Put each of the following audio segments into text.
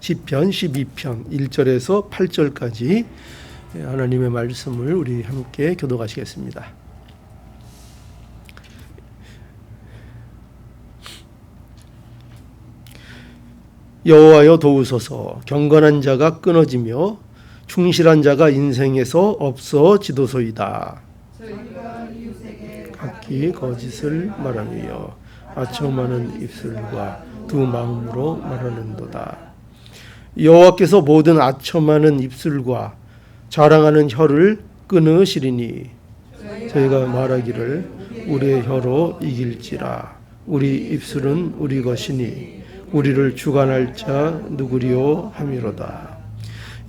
시편 12편 1절에서 8절까지 하나님의 말씀을 우리 함께 교독하시겠습니다. 여호와여 도우소서. 경건한 자가 끊어지며 충실한 자가 인생에서 없어지도소이다. 각기 거짓을 말하며 아첨하는 입술과 두 마음으로 말하는도다. 여호와께서 모든 아첨하는 입술과 자랑하는 혀를 끊으시리니 저희가 말하기를 우리의 혀로 이길지라. 우리 입술은 우리 것이니 우리를 주관할 자 누구리요 함이로다.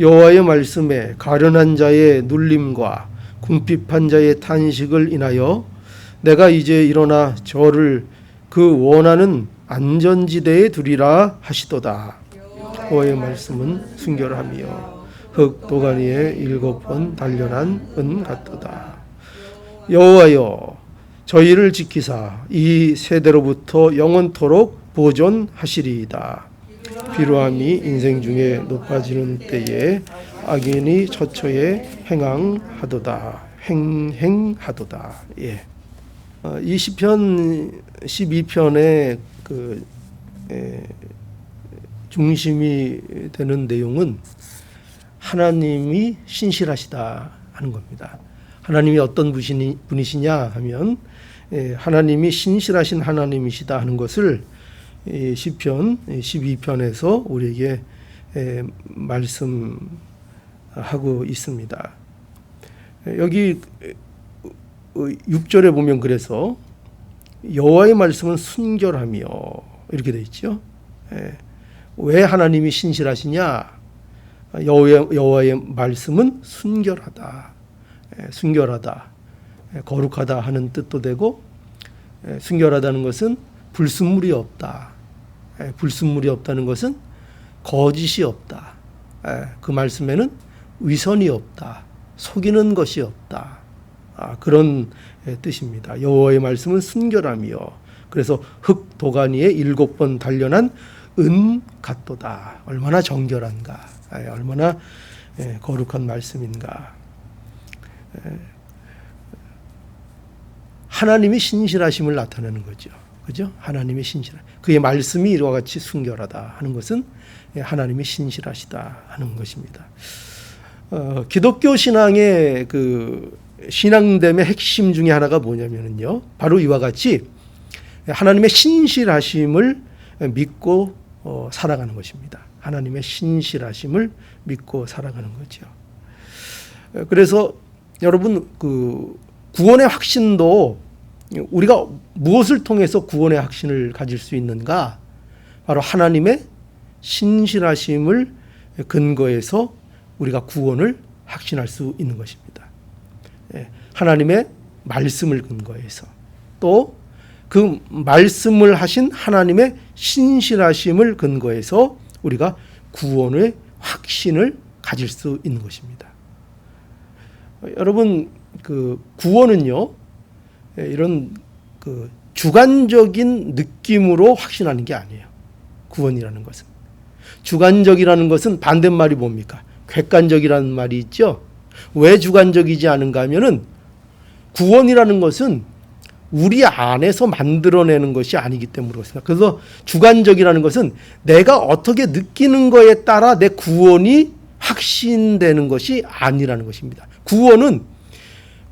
여호와의 말씀에 가련한 자의 눌림과 궁핍한 자의 탄식을 인하여 내가 이제 일어나 저를 그 원하는 안전지대에 두리라 하시도다. 여호와의 말씀은 순결하며 흙 도가니에 7번 단련한 은 같도다. 여호와여 저희를 지키사 이 세대로부터 영원토록 보존하시리이다. 비루함이 인생 중에 높아지는 때에 악인이 처처에 행하도다. 예. 이 시편 12편의 중심이 되는 내용은 하나님이 신실하시다 하는 겁니다. 하나님이 어떤 분이시냐 하면 하나님이 신실하신 하나님이시다 하는 것을 시편 12편에서 우리에게 말씀하고 있습니다. 여기 6절에 보면 그래서 여호와의 말씀은 순결하며 이렇게 되어 있죠. 왜 하나님이 신실하시냐? 여호와의 말씀은 순결하다. 순결하다. 거룩하다 하는 뜻도 되고, 순결하다는 것은 불순물이 없다. 불순물이 없다는 것은 거짓이 없다. 그 말씀에는 위선이 없다. 속이는 것이 없다. 그런 뜻입니다. 여호와의 말씀은 순결하며 그래서 흙 도가니에 7번 단련한 은 같도다. 얼마나 정결한가. 얼마나 거룩한 말씀인가. 하나님이 신실하심을 나타내는 거죠. 그죠? 하나님이 신실하. 그의 말씀이 이와 같이 순결하다 하는 것은 하나님이 신실하시다 하는 것입니다. 기독교 신앙의 신앙됨의 핵심 중에 하나가 뭐냐면요. 바로 이와 같이 하나님의 신실하심을 믿고 살아가는 것입니다. 하나님의 신실하심을 믿고 살아가는 거죠. 그래서 여러분 구원의 확신도 우리가 무엇을 통해서 구원의 확신을 가질 수 있는가? 바로 하나님의 신실하심을 근거해서 우리가 구원을 확신할 수 있는 것입니다. 하나님의 말씀을 근거해서 또 그 말씀을 하신 하나님의 신실하심을 근거해서 우리가 구원의 확신을 가질 수 있는 것입니다. 여러분 구원은요 이런 주관적인 느낌으로 확신하는 게 아니에요. 구원이라는 것은 주관적이라는 것은 반대말이 뭡니까? 객관적이라는 말이 있죠. 왜 주관적이지 않은가 하면은 구원이라는 것은 우리 안에서 만들어내는 것이 아니기 때문에 그렇습니다. 그래서 주관적이라는 것은 내가 어떻게 느끼는 거에 따라 내 구원이 확신되는 것이 아니라는 것입니다. 구원은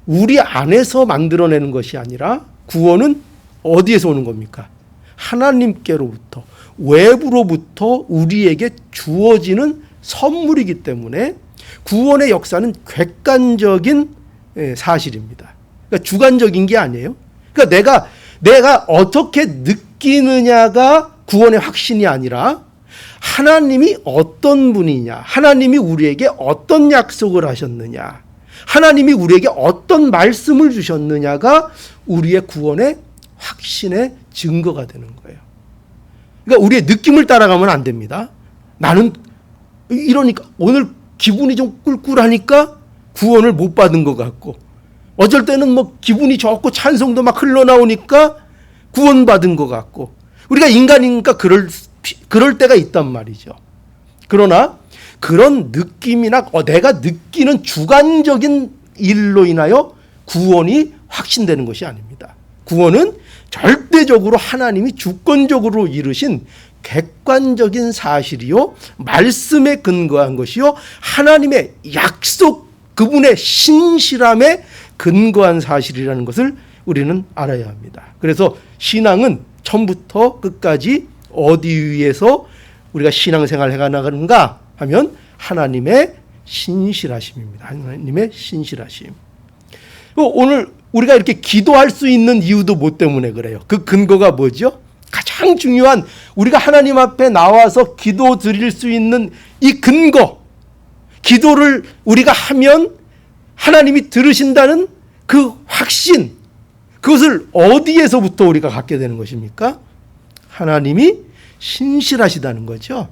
우리 안에서 만들어내는 것이 아니라 구원은 어디에서 오는 겁니까? 하나님께로부터 외부로부터 우리에게 주어지는 선물이기 때문에 구원의 역사는 객관적인 사실입니다. 그러니까 주관적인 게 아니에요. 그러니까 내가 어떻게 느끼느냐가 구원의 확신이 아니라 하나님이 어떤 분이냐, 하나님이 우리에게 어떤 약속을 하셨느냐, 하나님이 우리에게 어떤 말씀을 주셨느냐가 우리의 구원의 확신의 증거가 되는 거예요. 그러니까 우리의 느낌을 따라가면 안 됩니다. 나는 이러니까 오늘 기분이 좀 꿀꿀하니까 구원을 못 받은 것 같고, 어쩔 때는 기분이 좋고 찬송도 막 흘러나오니까 구원받은 것 같고, 우리가 인간이니까 그럴 때가 있단 말이죠. 그러나 그런 느낌이나 내가 느끼는 주관적인 일로 인하여 구원이 확신되는 것이 아닙니다. 구원은 절대적으로 하나님이 주권적으로 이루신 객관적인 사실이요, 말씀에 근거한 것이요, 하나님의 약속, 그분의 신실함에 근거한 사실이라는 것을 우리는 알아야 합니다. 그래서 신앙은 처음부터 끝까지 어디 위에서 우리가 신앙생활을 해나가는가 하면 하나님의 신실하심입니다. 하나님의 신실하심. 오늘 우리가 이렇게 기도할 수 있는 이유도 뭐 때문에 그래요? 그 근거가 뭐죠? 가장 중요한, 우리가 하나님 앞에 나와서 기도 드릴 수 있는 이 근거, 기도를 우리가 하면 하나님이 들으신다는 그 확신, 그것을 어디에서부터 우리가 갖게 되는 것입니까? 하나님이 신실하시다는 거죠.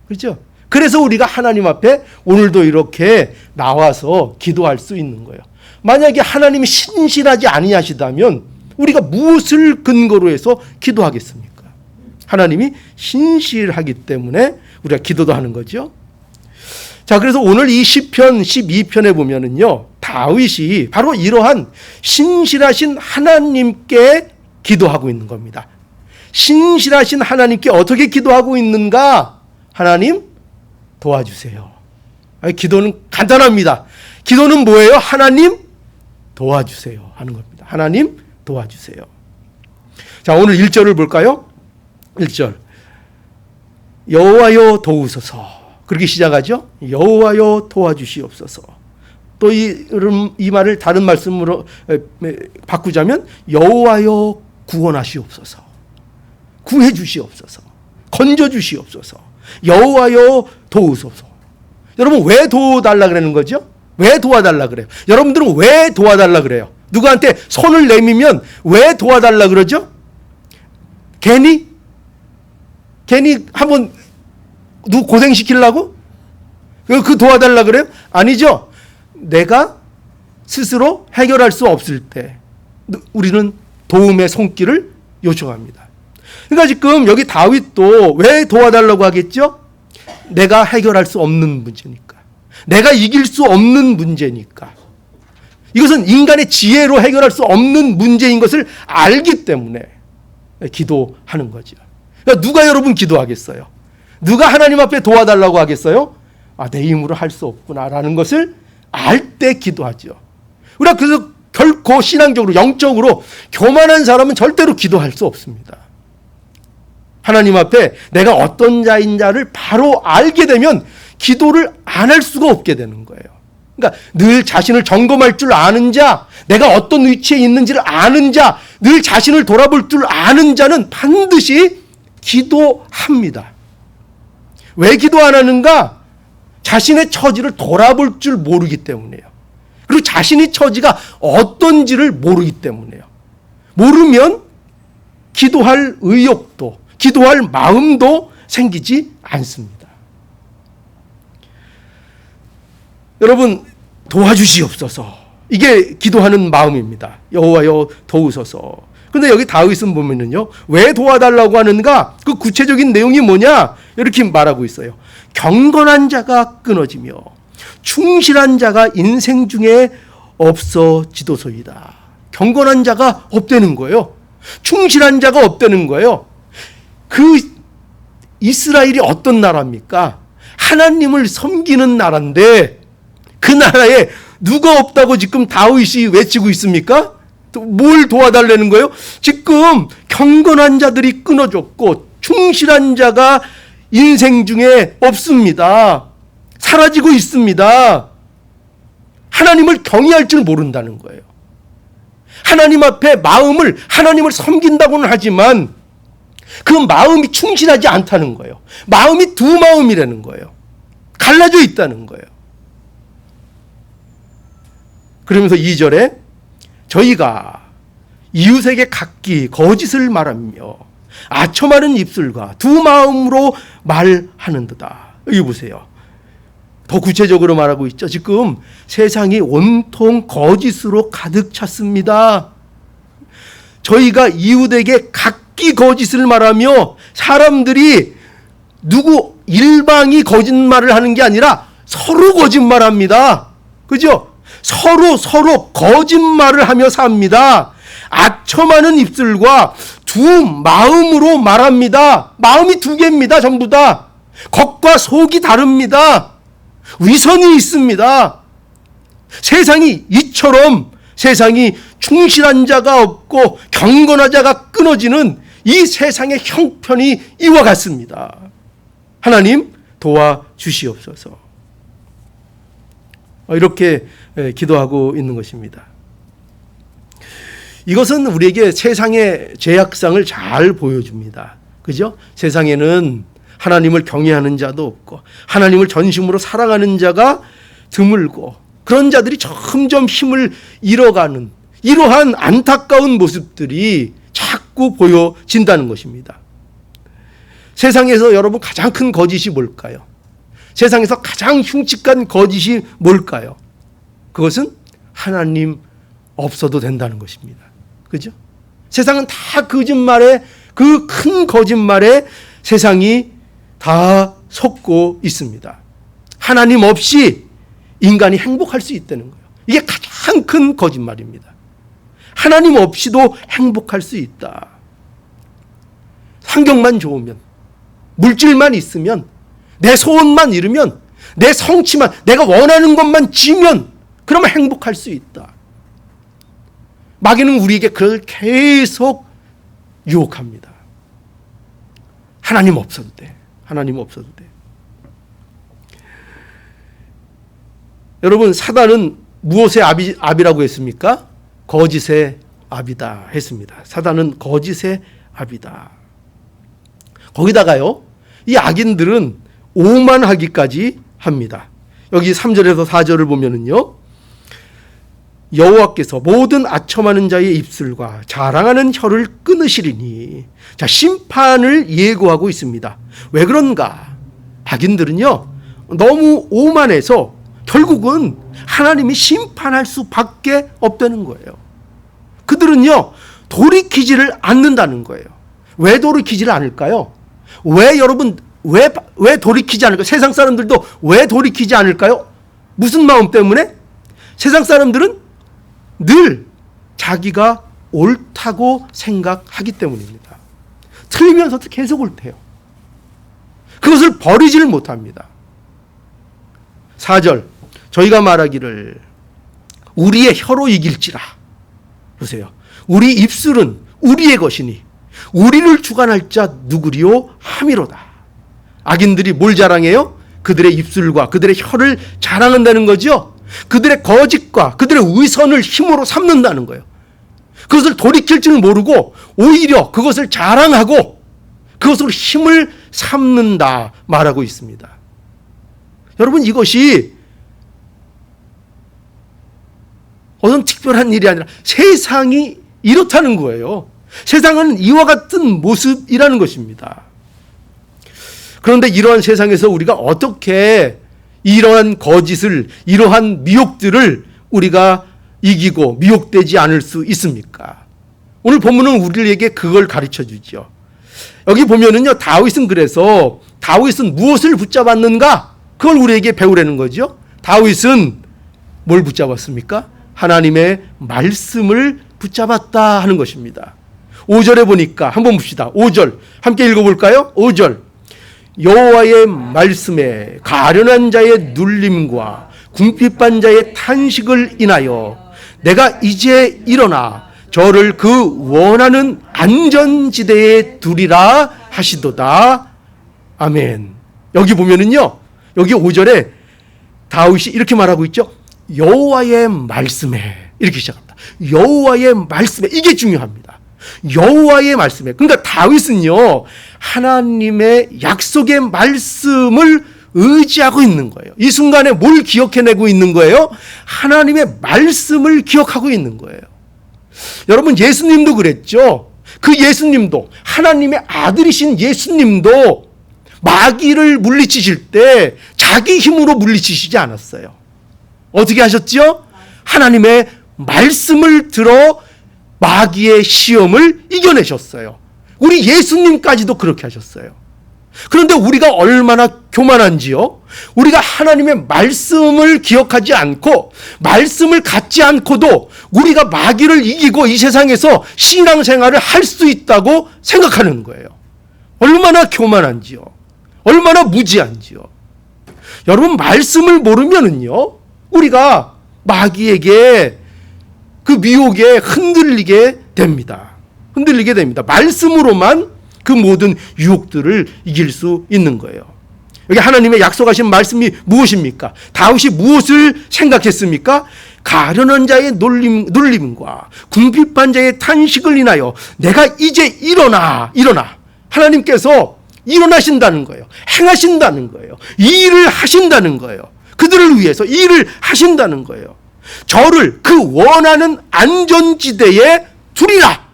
그렇죠? 그래서 우리가 하나님 앞에 오늘도 이렇게 나와서 기도할 수 있는 거예요. 만약에 하나님이 신실하지 아니하시다면 우리가 무엇을 근거로 해서 기도하겠습니까? 하나님이 신실하기 때문에 우리가 기도도 하는 거죠. 자, 그래서 오늘 이 시편 12편에 보면은요, 다윗이 바로 이러한 신실하신 하나님께 기도하고 있는 겁니다. 신실하신 하나님께 어떻게 기도하고 있는가? 하나님 도와주세요. 기도는 간단합니다. 기도는 뭐예요? 하나님 도와주세요 하는 겁니다. 하나님 도와주세요. 자, 오늘 1절을 볼까요? 1절. 여호와여 도우소서. 그렇게 시작하죠. 여호와여 도와주시옵소서. 또 이 말을 다른 말씀으로 바꾸자면 여호와여 구원하시옵소서. 구해 주시옵소서. 건져 주시옵소서. 여호와여 도우소서. 여러분, 왜 도와달라 그러는 거죠? 왜 도와달라 그래요? 여러분들은 왜 도와달라 그래요? 누구한테 손을 내밀면 왜 도와달라 그러죠? 괜히 한번 누구 고생시키려고? 그 도와달라 그래요? 아니죠. 내가 스스로 해결할 수 없을 때 우리는 도움의 손길을 요청합니다. 그러니까 지금 여기 다윗도 왜 도와달라고 하겠죠? 내가 해결할 수 없는 문제니까. 내가 이길 수 없는 문제니까. 이것은 인간의 지혜로 해결할 수 없는 문제인 것을 알기 때문에 기도하는 거죠. 그러니까 누가 여러분 기도하겠어요? 누가 하나님 앞에 도와달라고 하겠어요? 내 힘으로 할 수 없구나라는 것을 알 때 기도하죠. 우리가 그래서 결코 신앙적으로, 영적으로 교만한 사람은 절대로 기도할 수 없습니다. 하나님 앞에 내가 어떤 자인 자를 바로 알게 되면 기도를 안 할 수가 없게 되는 거예요. 그러니까 늘 자신을 점검할 줄 아는 자, 내가 어떤 위치에 있는지를 아는 자, 늘 자신을 돌아볼 줄 아는 자는 반드시 기도합니다. 왜 기도 안 하는가? 자신의 처지를 돌아볼 줄 모르기 때문이에요. 그리고 자신의 처지가 어떤지를 모르기 때문이에요. 모르면 기도할 의욕도, 기도할 마음도 생기지 않습니다. 여러분, 도와주시옵소서. 이게 기도하는 마음입니다. 여호와여 도우소서. 그런데 여기 다윗은 보면은요, 왜 도와달라고 하는가? 그 구체적인 내용이 뭐냐? 이렇게 말하고 있어요. 경건한 자가 끊어지며 충실한 자가 인생 중에 없어지도소이다. 경건한 자가 없다는 거예요. 충실한 자가 없다는 거예요. 그 이스라엘이 어떤 나라입니까? 하나님을 섬기는 나라인데 그 나라에 누가 없다고 지금 다윗이 외치고 있습니까? 또 뭘 도와달라는 거예요? 지금 경건한 자들이 끊어졌고 충실한 자가 인생 중에 없습니다. 사라지고 있습니다. 하나님을 경외할 줄 모른다는 거예요. 하나님 앞에 하나님을 섬긴다고는 하지만 그 마음이 충실하지 않다는 거예요. 마음이 두 마음이라는 거예요. 갈라져 있다는 거예요. 그러면서 2절에 저희가 이웃에게 각기 거짓을 말하며 아첨하는 입술과 두 마음으로 말하는도다. 여기 보세요. 더 구체적으로 말하고 있죠. 지금 세상이 온통 거짓으로 가득 찼습니다. 저희가 이웃에게 각기 거짓을 말하며 사람들이 누구 일방이 거짓말을 하는 게 아니라 서로 거짓말합니다. 그죠? 서로 거짓말을 하며 삽니다. 아첨하는 입술과 두 마음으로 말합니다. 마음이 두 개입니다. 전부 다. 겉과 속이 다릅니다. 위선이 있습니다. 세상이 이처럼 세상이 충실한 자가 없고 경건한 자가 끊어지는 이 세상의 형편이 이와 같습니다. 하나님 도와주시옵소서. 이렇게 기도하고 있는 것입니다. 이것은 우리에게 세상의 죄악상을 잘 보여줍니다. 그죠? 세상에는 하나님을 경외하는 자도 없고 하나님을 전심으로 사랑하는 자가 드물고 그런 자들이 점점 힘을 잃어가는 이러한 안타까운 모습들이 자꾸 보여진다는 것입니다. 세상에서 여러분 가장 큰 거짓이 뭘까요? 세상에서 가장 흉측한 거짓이 뭘까요? 그것은 하나님 없어도 된다는 것입니다. 그죠? 세상은 다 거짓말에, 그 큰 거짓말에 세상이 다 속고 있습니다. 하나님 없이 인간이 행복할 수 있다는 거예요. 이게 가장 큰 거짓말입니다. 하나님 없이도 행복할 수 있다. 환경만 좋으면, 물질만 있으면, 내 소원만 이루면, 내 성취만, 내가 원하는 것만 지면 그러면 행복할 수 있다. 마귀는 우리에게 그걸 계속 유혹합니다. 하나님 없어도 돼. 하나님 없어도 돼. 여러분, 사단은 무엇의 압이라고 했습니까? 거짓의 압이다 했습니다. 사단은 거짓의 압이다. 거기다가요, 이 악인들은 오만하기까지 합니다. 여기 3절에서 4절을 보면은요, 여호와께서 모든 아첨하는 자의 입술과 자랑하는 혀를 끊으시리니. 자, 심판을 예고하고 있습니다. 왜 그런가? 악인들은요, 너무 오만해서 결국은 하나님이 심판할 수밖에 없다는 거예요. 그들은요, 돌이키지를 않는다는 거예요. 왜 돌이키지를 않을까요? 왜 여러분, 왜 돌이키지 않을까요? 세상 사람들도 왜 돌이키지 않을까요? 무슨 마음 때문에? 세상 사람들은 늘 자기가 옳다고 생각하기 때문입니다. 틀리면서도 계속 옳대요. 그것을 버리지를 못합니다. 4절, 저희가 말하기를 우리의 혀로 이길지라. 보세요. 우리 입술은 우리의 것이니 우리를 주관할 자 누구리요 함이로다. 악인들이 뭘 자랑해요? 그들의 입술과 그들의 혀를 자랑한다는 거죠. 그들의 거짓과 그들의 위선을 힘으로 삼는다는 거예요. 그것을 돌이킬 줄 모르고 오히려 그것을 자랑하고 그것으로 힘을 삼는다 말하고 있습니다. 여러분, 이것이 어떤 특별한 일이 아니라 세상이 이렇다는 거예요. 세상은 이와 같은 모습이라는 것입니다. 그런데 이러한 세상에서 우리가 어떻게 이러한 거짓을, 이러한 미혹들을 우리가 이기고 미혹되지 않을 수 있습니까? 오늘 본문은 우리에게 그걸 가르쳐 주죠. 여기 보면은요, 다윗은 무엇을 붙잡았는가? 그걸 우리에게 배우라는 거죠. 다윗은 뭘 붙잡았습니까? 하나님의 말씀을 붙잡았다 하는 것입니다. 5절에 보니까 한번 봅시다. 5절 함께 읽어볼까요? 5절, 여호와의 말씀에 가련한 자의 눌림과 궁핍한 자의 탄식을 인하여 내가 이제 일어나 저를 그 원하는 안전지대에 두리라 하시도다. 아멘. 여기 보면은요, 여기 5절에 다윗이 이렇게 말하고 있죠. 여호와의 말씀에, 이렇게 시작합니다. 여호와의 말씀에, 이게 중요합니다. 여호와의 말씀에. 그러니까 다윗은요, 하나님의 약속의 말씀을 의지하고 있는 거예요. 이 순간에 뭘 기억해내고 있는 거예요? 하나님의 말씀을 기억하고 있는 거예요. 여러분, 예수님도 그랬죠. 그 예수님도, 하나님의 아들이신 예수님도 마귀를 물리치실 때 자기 힘으로 물리치시지 않았어요. 어떻게 하셨죠? 하나님의 말씀을 들어 마귀의 시험을 이겨내셨어요. 우리 예수님까지도 그렇게 하셨어요. 그런데 우리가 얼마나 교만한지요. 우리가 하나님의 말씀을 기억하지 않고 말씀을 갖지 않고도 우리가 마귀를 이기고 이 세상에서 신앙생활을 할 수 있다고 생각하는 거예요. 얼마나 교만한지요. 얼마나 무지한지요. 여러분, 말씀을 모르면은요, 우리가 마귀에게 그 미혹에 흔들리게 됩니다. 흔들리게 됩니다. 말씀으로만 그 모든 유혹들을 이길 수 있는 거예요. 여기 하나님의 약속하신 말씀이 무엇입니까? 다윗이 무엇을 생각했습니까? 가련한 자의 눌림과 궁핍한 자의 탄식을 인하여 내가 이제 일어나. 하나님께서 일어나신다는 거예요. 행하신다는 거예요. 이 일을 하신다는 거예요. 그들을 위해서 이 일을 하신다는 거예요. 저를 그 원하는 안전지대에 두리라.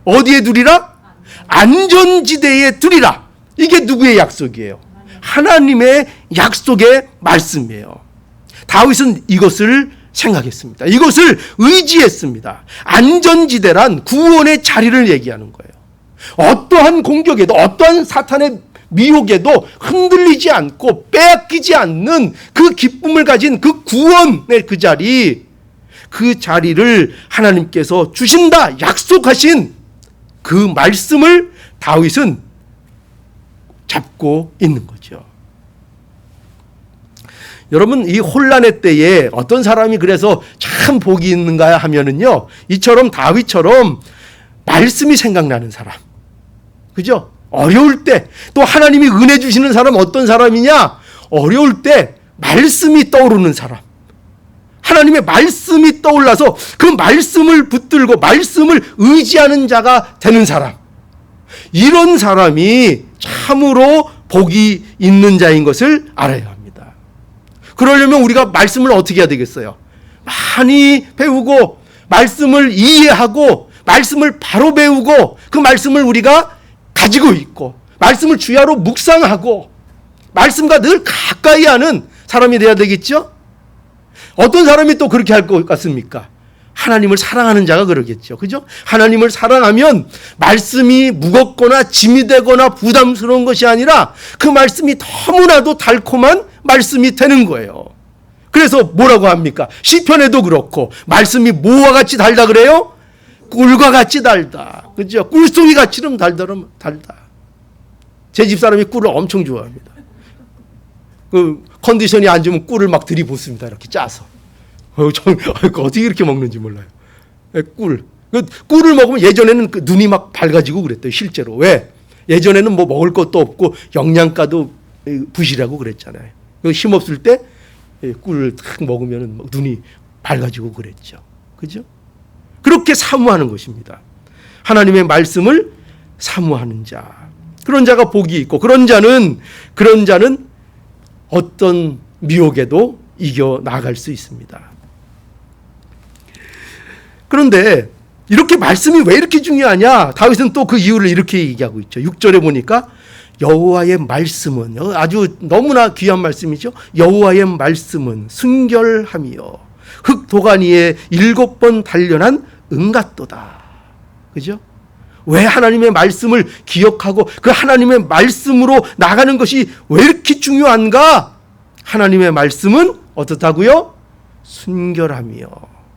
어디에 두리라? 안전지대에 두리라. 이게 누구의 약속이에요? 하나님의 약속의 말씀이에요. 다윗은 이것을 생각했습니다. 이것을 의지했습니다. 안전지대란 구원의 자리를 얘기하는 거예요. 어떠한 공격에도, 어떠한 사탄의 미혹에도 흔들리지 않고 빼앗기지 않는 그 기쁨을 가진 그 구원의 그 자리를 하나님께서 주신다 약속하신 그 말씀을 다윗은 잡고 있는 거죠. 여러분, 이 혼란의 때에 어떤 사람이 그래서 참 복이 있는가 하면은요, 이처럼 다윗처럼 말씀이 생각나는 사람, 그죠? 어려울 때 또 하나님이 은혜 주시는 사람 어떤 사람이냐? 어려울 때 말씀이 떠오르는 사람, 하나님의 말씀이 떠올라서 그 말씀을 붙들고 말씀을 의지하는 자가 되는 사람, 이런 사람이 참으로 복이 있는 자인 것을 알아야 합니다. 그러려면 우리가 말씀을 어떻게 해야 되겠어요? 많이 배우고 말씀을 이해하고 말씀을 바로 배우고 그 말씀을 우리가 가지고 있고 말씀을 주야로 묵상하고 말씀과 늘 가까이 하는 사람이 되어야 되겠죠? 어떤 사람이 또 그렇게 할 것 같습니까? 하나님을 사랑하는 자가 그러겠죠. 그죠? 하나님을 사랑하면 말씀이 무겁거나 짐이 되거나 부담스러운 것이 아니라 그 말씀이 너무나도 달콤한 말씀이 되는 거예요. 그래서 뭐라고 합니까? 시편에도 그렇고 말씀이 뭐와 같이 달다 그래요? 꿀과 같이 달다. 그죠? 꿀송이 같이는 달다. 제 집사람이 꿀을 엄청 좋아합니다. 그 컨디션이 안 좋으면 꿀을 막 들이붓습니다. 이렇게 짜서. 어떻게 이렇게 먹는지 몰라요. 꿀을 먹으면 예전에는 그 눈이 막 밝아지고 그랬대요. 실제로. 왜? 예전에는 뭐 먹을 것도 없고 영양가도 부실하고 그랬잖아요. 힘없을 때 꿀을 탁 먹으면 눈이 밝아지고 그랬죠. 그죠? 그렇게 사모하는 것입니다. 하나님의 말씀을 사모하는 자. 그런 자가 복이 있고 그런 자는 어떤 미혹에도 이겨 나갈 수 있습니다. 그런데 이렇게 말씀이 왜 이렇게 중요하냐? 다윗은 또 그 이유를 이렇게 얘기하고 있죠. 6절에 보니까 여호와의 말씀은, 아주 너무나 귀한 말씀이죠. 여호와의 말씀은 순결하며 흙 도가니에 7번 단련한 은같도다. 그죠? 왜 하나님의 말씀을 기억하고 그 하나님의 말씀으로 나가는 것이 왜 이렇게 중요한가? 하나님의 말씀은 어떻다고요? 순결하며.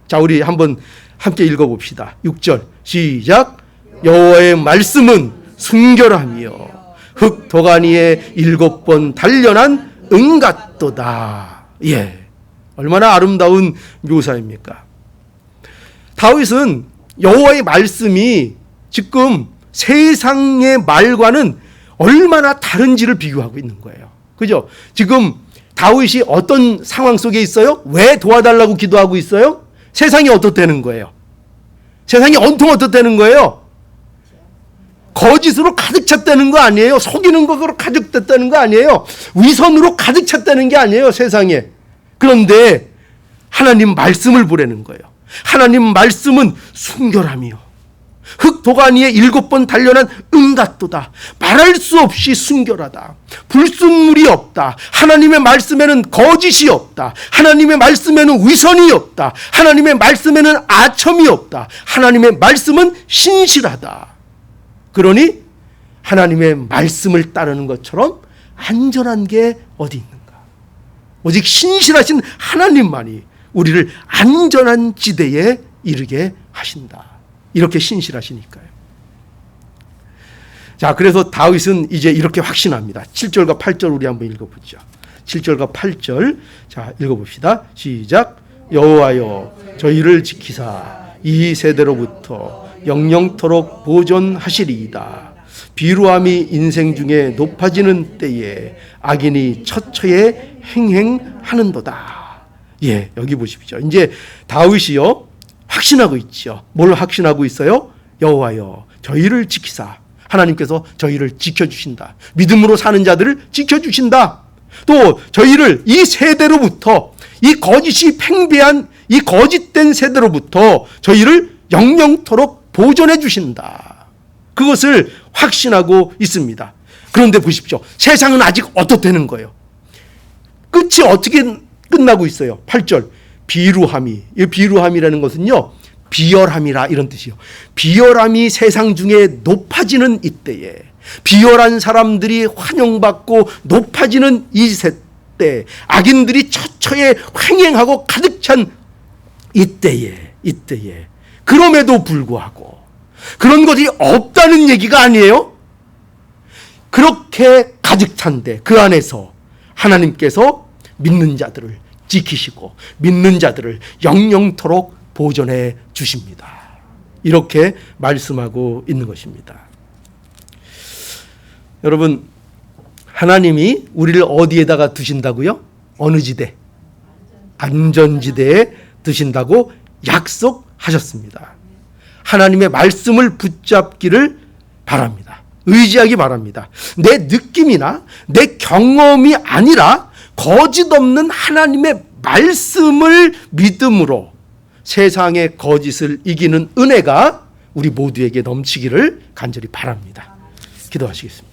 자, 우리 한번 함께 읽어봅시다. 6절 시작. 여호와의 말씀은 순결하며 흙 도가니에 7번 단련한 은같도다. 예, 얼마나 아름다운 묘사입니까? 다윗은 여호와의 말씀이 지금 세상의 말과는 얼마나 다른지를 비교하고 있는 거예요. 그죠? 지금 다윗이 어떤 상황 속에 있어요? 왜 도와달라고 기도하고 있어요? 세상이 어떻다는 거예요? 세상이 온통 어떻다는 거예요? 거짓으로 가득 찼다는 거 아니에요? 속이는 것으로 가득 찼다는 거 아니에요? 위선으로 가득 찼다는 게 아니에요, 세상에. 그런데 하나님 말씀을 보라는 거예요. 하나님 말씀은 순결하며 흙 도가니에 7번 단련한 은같도다. 말할 수 없이 순결하다. 불순물이 없다. 하나님의 말씀에는 거짓이 없다. 하나님의 말씀에는 위선이 없다. 하나님의 말씀에는 아첨이 없다. 하나님의 말씀은 신실하다. 그러니 하나님의 말씀을 따르는 것처럼 안전한 게 어디 있는가? 오직 신실하신 하나님만이 우리를 안전한 지대에 이르게 하신다. 이렇게 신실하시니까요. 자, 그래서 다윗은 이제 이렇게 확신합니다. 7절과 8절 우리 한번 읽어보죠. 7절과 8절 자 읽어봅시다. 시작. 여호와여 저희를 지키사 이 세대로부터 영영토록 보존하시리이다. 비루함이 인생 중에 높아지는 때에 악인이 처처에 행행하는도다. 예, 여기 보십시오. 이제 다윗이요 확신하고 있죠. 뭘 확신하고 있어요? 여호와여 저희를 지키사. 하나님께서 저희를 지켜주신다. 믿음으로 사는 자들을 지켜주신다. 또 저희를 이 세대로부터 이 거짓이 팽배한 이 거짓된 세대로부터 저희를 영영토록 보존해 주신다. 그것을 확신하고 있습니다. 그런데 보십시오. 세상은 아직 어떻다는 거예요? 끝이 어떻게 끝나고 있어요? 8절 비루함이, 이 비루함이라는 것은요 비열함이라 이런 뜻이요. 비열함이 세상 중에 높아지는 이때에 비열한 사람들이 환영받고 높아지는 이 세대 악인들이 처처에 횡행하고 가득 찬 이때에 그럼에도 불구하고 그런 것이 없다는 얘기가 아니에요. 그렇게 가득 찬데 그 안에서 하나님께서 믿는 자들을 지키시고 믿는 자들을 영영토록 보존해 주십니다. 이렇게 말씀하고 있는 것입니다. 여러분, 하나님이 우리를 어디에다가 두신다고요? 어느 지대? 안전지대에 두신다고 약속하셨습니다. 하나님의 말씀을 붙잡기를 바랍니다. 의지하기 바랍니다. 내 느낌이나 내 경험이 아니라 거짓 없는 하나님의 말씀을 믿음으로 세상의 거짓을 이기는 은혜가 우리 모두에게 넘치기를 간절히 바랍니다. 기도하시겠습니다.